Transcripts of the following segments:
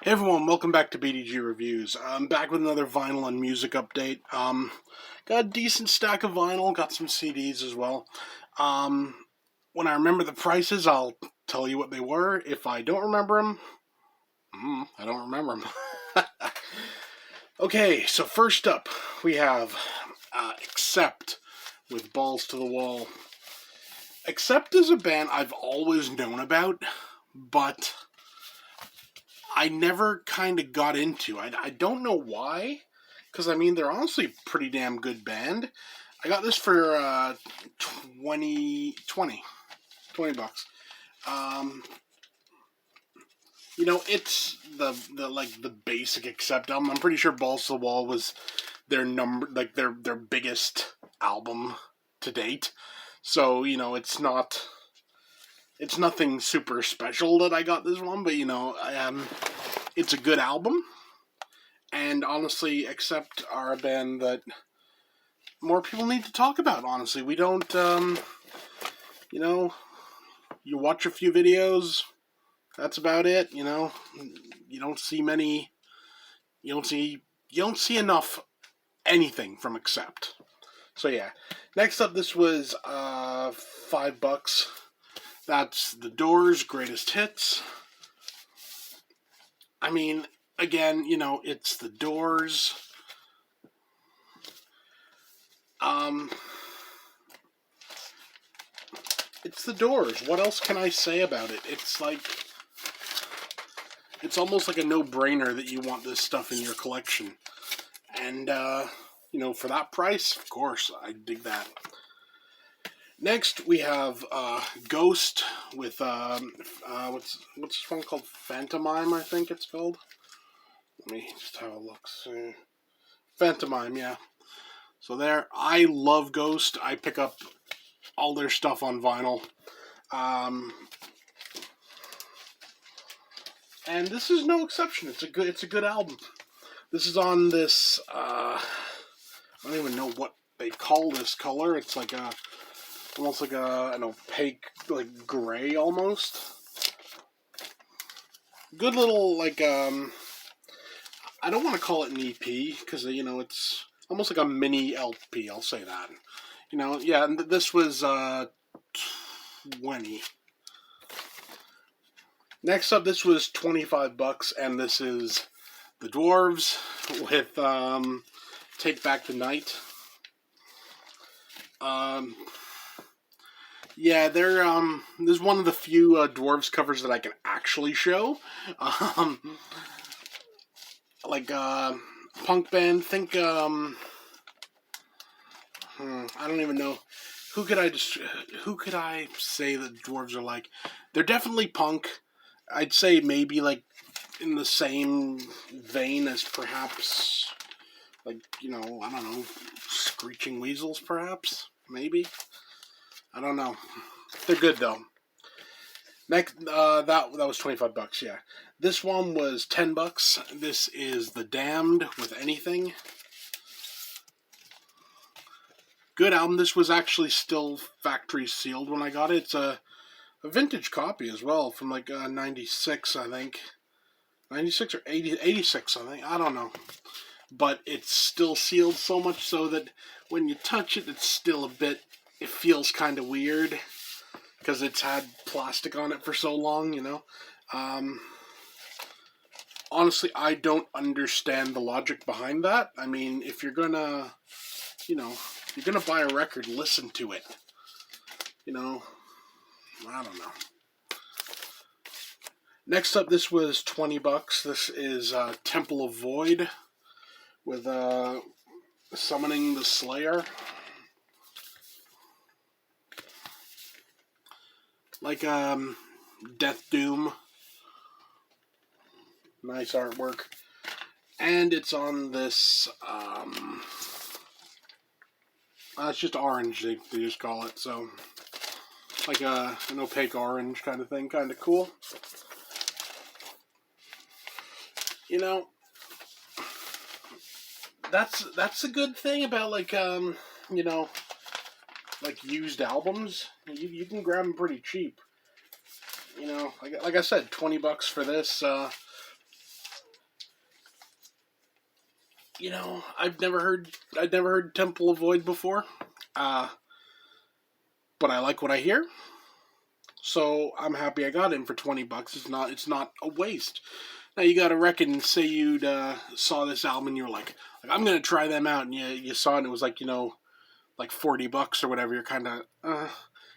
Hey everyone, welcome back to BDG Reviews. I'm back with another vinyl and music update. Got a decent stack of vinyl, got some CDs as well. Um, when I remember the prices, I'll tell you what they were. If I don't remember them, I don't remember them. Okay, so first up, we have Accept with Balls to the Wall. Accept is a band I've always known about, but I never kind of got into. I don't know why, because I mean they're honestly a pretty damn good band. I got this for 20 bucks. Um, it's the like the basic Accept album. I'm pretty sure Balls to the Wall was their biggest album to date. So it's nothing super special that I got this one, but it's a good album. And honestly, Accept are a band that more people need to talk about. Honestly, we don't. You watch a few videos. That's about it. You don't see many. You don't see. You don't see enough anything from Accept. So yeah. Next up, this was $5. That's The Doors' Greatest Hits. I mean, again, it's The Doors. It's The Doors. What else can I say about it? It's almost like a no-brainer that you want this stuff in your collection. And, for that price, of course, I dig that. Next, we have Ghost with, what's this one called? Phantomime, I think it's called. Let me just have a look. Phantomime, yeah. So there, I love Ghost. I pick up all their stuff on vinyl. And this is no exception. It's a good album. This is on this I don't even know what they call this color. It's like almost like an opaque, like gray almost. Good little I don't want to call it an EP because it's almost like a mini LP. I'll say that. Yeah. And this was 20. Next up, this was $25, and this is The Dwarves with Take Back the Night. Yeah, they're this is one of the few Dwarves covers that I can actually show. Punk band. Think I don't even know who could I say that Dwarves are like. They're definitely punk. I'd say maybe like in the same vein as perhaps I don't know, Screeching Weasels perhaps, maybe. I don't know. They're good though. Next, that was $25. Yeah, this one was $10. This is The Damned with Anything. Good album. This was actually still factory sealed when I got it. It's a vintage copy as well from like 96, I think. 96 or 80, 86, I think. I don't know. But it's still sealed so much so that when you touch it, it's still it feels kind of weird because it's had plastic on it for so long. Honestly, I don't understand the logic behind that. I mean, if you're gonna buy a record, listen to it. I don't know. Next up, this was $20. This is Temple of Void with Summoning the Slayer. Like Death Doom. Nice artwork. And it's on this it's just orange, they just call it, so like an opaque orange kind of thing, kind of cool. That's a good thing about like used albums. You can grab them pretty cheap. Like I said, $20 for this. I'd never heard Temple of Void before, uh, but I like what I hear, so I'm happy I got it for $20. It's not a waste. Now you got to reckon, say you'd saw this album and you were like I'm gonna try them out, and you saw it and it was like like $40 or whatever. You're kind of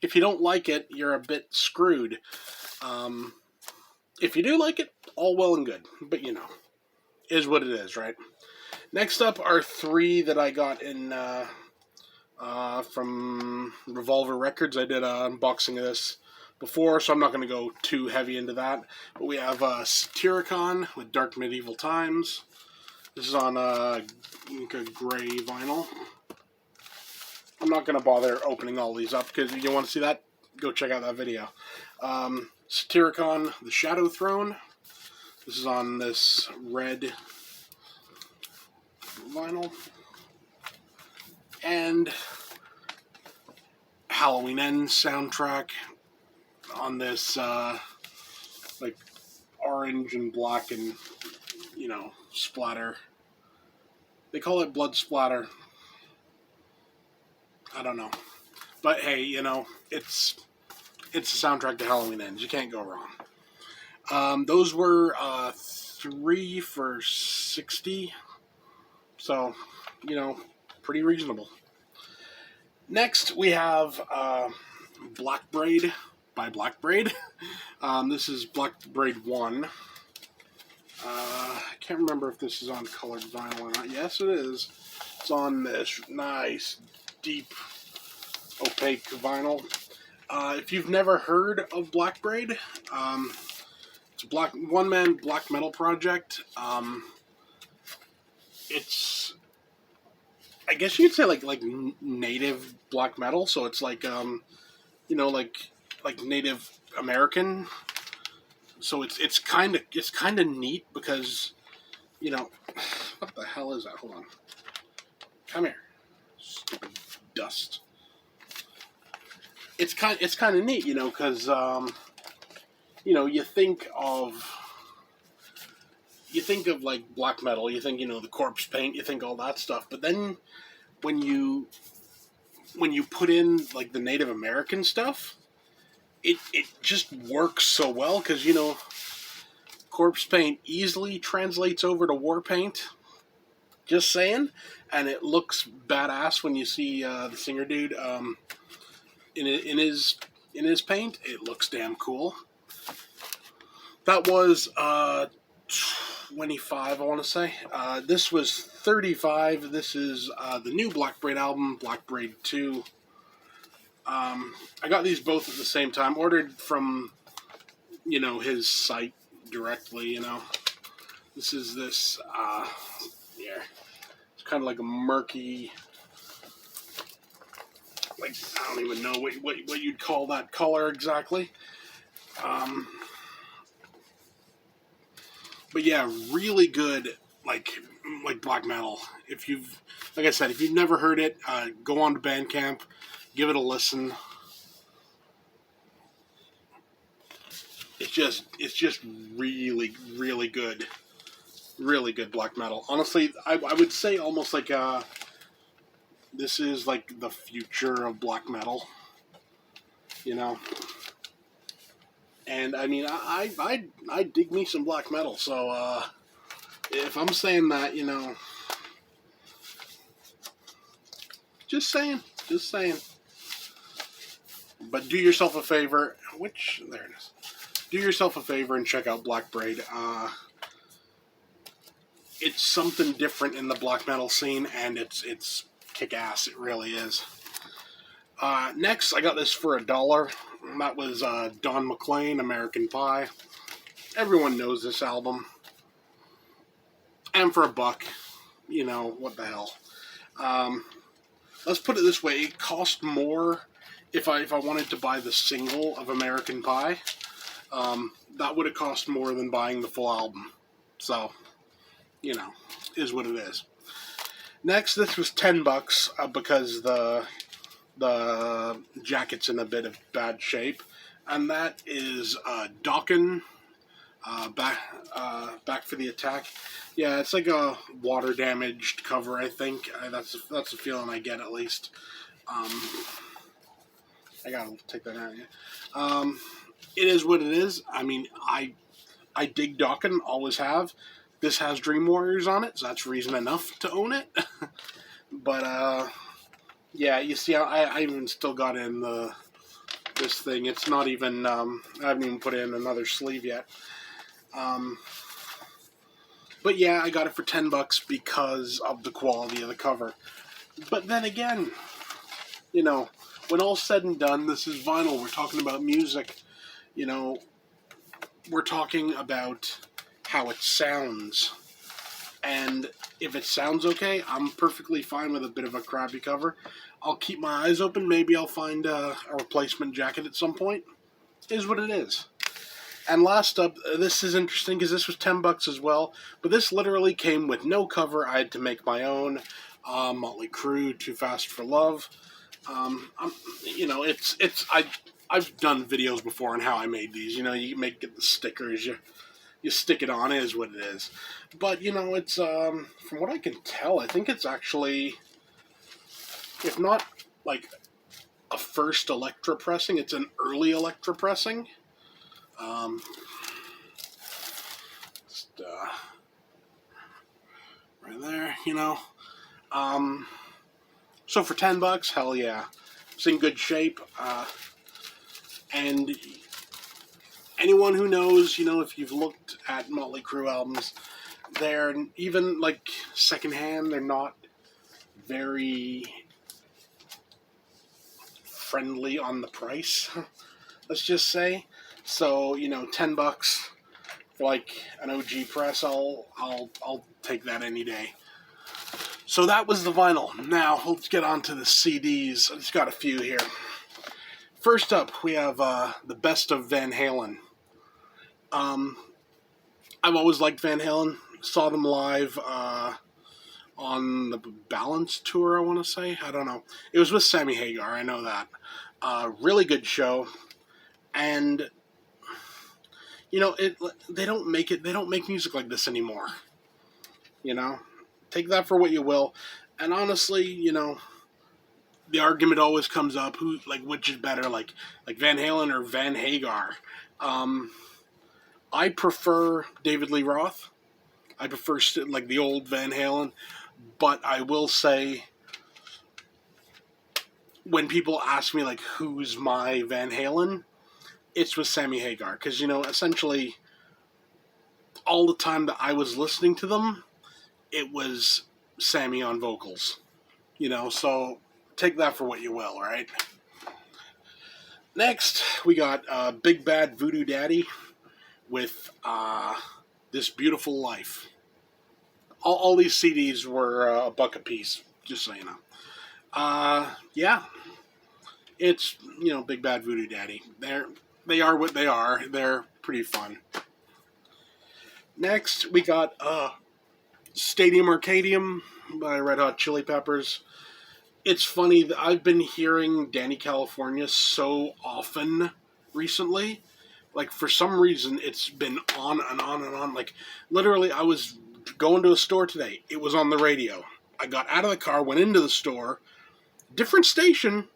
if you don't like it, you're a bit screwed. Um, if you do like it, all well and good, but is what it is, right? Next up are three that I got in from Revolver Records. I did an unboxing of this before, so I'm not going to go too heavy into that. But we have Satyricon with Dark Medieval Times. This is on gray vinyl. I'm not going to bother opening all these up, because if you want to see that, go check out that video. Satyricon, The Shadow Throne. This is on this red vinyl. And Halloween Ends soundtrack on this like orange and black and splatter. They call it blood splatter. I don't know, but hey, it's a soundtrack to Halloween Ends. You can't go wrong. Those were 3 for $60, so pretty reasonable. Next, we have Black Braid by Black Braid. This is Black Braid 1. I can't remember if this is on colored vinyl or not. Yes, it is. It's on this nice, deep, opaque vinyl. If you've never heard of Black Braid, it's a one-man black metal project. It's, I guess you could say like native black metal. So it's like like Native American. So it's kind of neat because what the hell is that? Hold on, come here, stupid dust. It's kind of neat, because you think of like black metal, you think the Corpse Paint, you think all that stuff, but then when you put in like the Native American stuff, it just works so well, because Corpse Paint easily translates over to War Paint. Just saying, and it looks badass when you see the singer dude in his paint. It looks damn cool. That was 25, I want to say. This was 35. This is the new Black Braid album, Black Braid 2. I got these both at the same time. Ordered from, his site directly, This is this, yeah. It's kind of like a murky, like, I don't even know what you'd call that color exactly. But yeah, really good, like black metal. Like I said, if you've never heard it, go on to Bandcamp, give it a listen. It's just really, really good. Really good black metal. Honestly, I would say almost like this is like the future of black metal. And I mean, I dig me some black metal. So if I'm saying that, just saying. But do yourself a favor. There it is. Do yourself a favor and check out Black Braid. It's something different in the black metal scene, and it's kick-ass. It really is. Next, I got this for $1. That was Don McLean, American Pie. Everyone knows this album. And for $1, what the hell. Let's put it this way. It cost more if I wanted to buy the single of American Pie. That would have cost more than buying the full album. So, is what it is. Next, this was $10 because the jacket's in a bit of bad shape, and that is Dokken, Back for the Attack. Yeah, it's like a water damaged cover. I think that's the feeling I get, at least. I gotta take that out. Yeah. It is what it is. I mean, I dig Dokken, always have. This has Dream Warriors on it, so that's reason enough to own it. But yeah, you see, I even still got in this thing. It's not even. I haven't even put in another sleeve yet. But yeah, I got it for $10 because of the quality of the cover. But then again, you know, when all's said and done, this is vinyl. We're talking about music. You know, we're talking about how it sounds. And if it sounds okay, I'm perfectly fine with a bit of a crappy cover. I'll keep my eyes open. Maybe I'll find a replacement jacket at some point. It is what it is. And last up, this is interesting because this was $10 as well, but this literally came with no cover. I had to make my own. Motley Crue, Too Fast for Love. You know, I've done videos before on how I made these. You know, you get the stickers, you stick it on. It is what it is. But you know, it's from what I can tell, I think it's actually, if not like a first Electra pressing, it's an early Electra pressing. Just, right there, you know. So for $10, hell yeah, it's in good shape. And anyone who knows, you know, if you've looked at Motley Crue albums, they're even like secondhand. They're not very friendly on the price. Let's just say. So you know, $10 for like an OG press, I'll take that any day. So that was the vinyl. Now let's get on to the CDs. I just got a few here. First up, we have the Best of Van Halen. I've always liked Van Halen. Saw them live on the Balance tour, I want to say. I don't know. It was with Sammy Hagar, I know that. Really good show. And you know, they don't make music like this anymore. You know? Take that for what you will. And honestly, you know, the argument always comes up, which is better, like Van Halen or Van Hagar. I prefer David Lee Roth. I prefer like the old Van Halen, but I will say, when people ask me like who's my Van Halen, it's with Sammy Hagar, because you know, essentially all the time that I was listening to them, it was Sammy on vocals. You know, so take that for what you will, right? Next, we got Big Bad Voodoo Daddy with This Beautiful Life. All these CDs were $1 a piece, just so you know. Yeah, it's, you know, Big Bad Voodoo Daddy. They are what they are. They're pretty fun. Next, we got Stadium Arcadium by Red Hot Chili Peppers. It's funny that I've been hearing Danny California so often recently. Like, for some reason, it's been on and on and on. Like, literally, I was going to a store today. It was on the radio. I got out of the car, went into the store. Different station.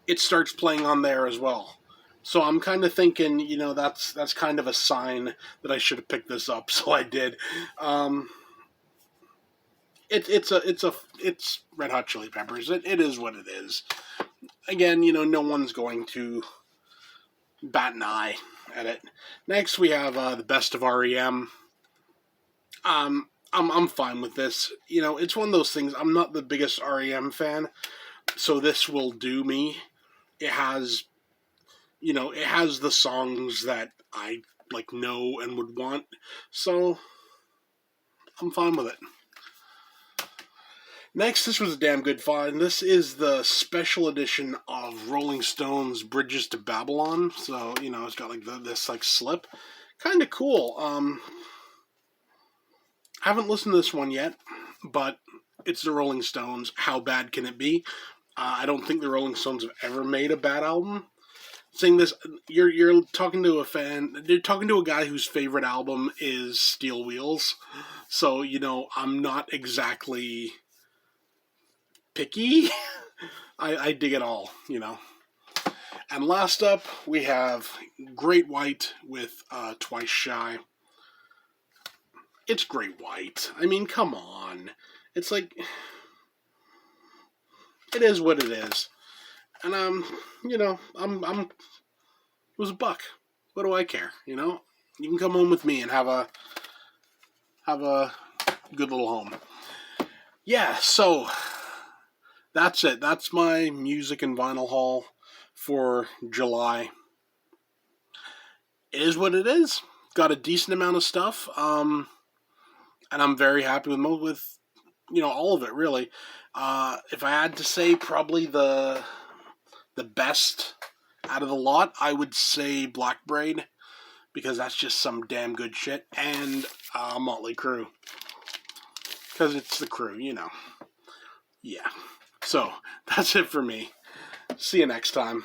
It starts playing on there as well. So I'm kind of thinking, you know, that's kind of a sign that I should have picked this up. So I did. It's Red Hot Chili Peppers. It is what it is. Again, you know, no one's going to bat an eye at it. Next, we have the Best of REM. I'm fine with this. You know, it's one of those things. I'm not the biggest REM fan, so this will do me. It has, you know, it has the songs that I like know and would want, so I'm fine with it. Next, this was a damn good find. This is the special edition of Rolling Stone's Bridges to Babylon. So, you know, it's got like this like slip. Kind of cool. Haven't listened to this one yet, but it's the Rolling Stones. How bad can it be? I don't think the Rolling Stones have ever made a bad album. saying this, you're talking to a fan. You're talking to a guy whose favorite album is Steel Wheels. So I'm not exactly picky. I dig it all. And last up, we have Great White with Twice Shy. It's Great White. I mean, come on. It's like, it is what it is. And it was a buck. What do I care? You can come home with me and have a good little home. Yeah, so that's it. That's my music and vinyl haul for July. It is what it is. Got a decent amount of stuff, and I'm very happy with all of it, really. If I had to say probably the best out of the lot, I would say Black Braid, because that's just some damn good shit, and Motley Crue, because it's the Crew, Yeah. So, that's it for me. See you next time.